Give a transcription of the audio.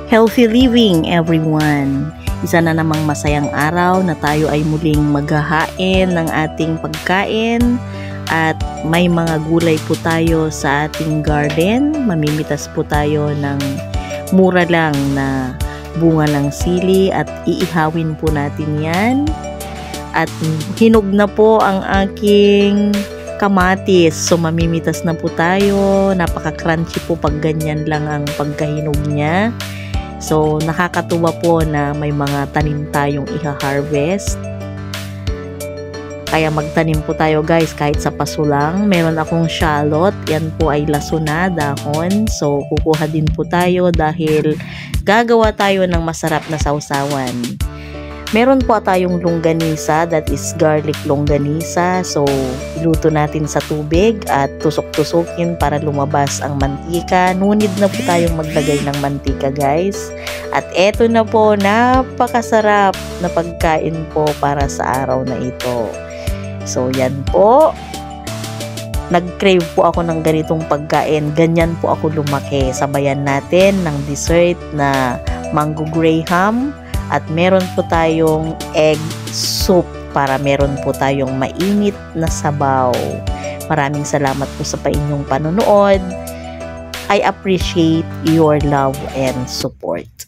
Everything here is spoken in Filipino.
Healthy living, everyone! Isa na namang masayang araw na tayo ay muling maghahain ng ating pagkain at may mga gulay po tayo sa ating garden. Mamimitas po tayo ng mura lang na bunga ng sili at iihawin po natin yan. At hinog na po ang aking kamatis. So mamimitas na po tayo. Napaka-crunchy po pag ganyan lang ang pagkahinog niya. So, nakakatuwa po na may mga tanim tayong iha-harvest. Kaya magtanim po tayo guys kahit sa paso lang. Meron akong shallot. Yan po ay laso na dahon. So, kukuha din po tayo dahil gagawa tayo ng masarap na sausawan. Meron po tayong longganisa, that is garlic longganisa. So, iluto natin sa tubig at tusok-tusukin para lumabas ang mantika. Ngunit na po tayong maglagay ng mantika guys. At eto na po, napakasarap na pagkain po para sa araw na ito. So, yan po. Nag-crave po ako ng ganitong pagkain. Ganyan po ako lumaki. Sabayan natin ng dessert na mango graham. At meron po tayong egg soup para meron po tayong mainit na sabaw. Maraming salamat po sa inyong panonood. I appreciate your love and support.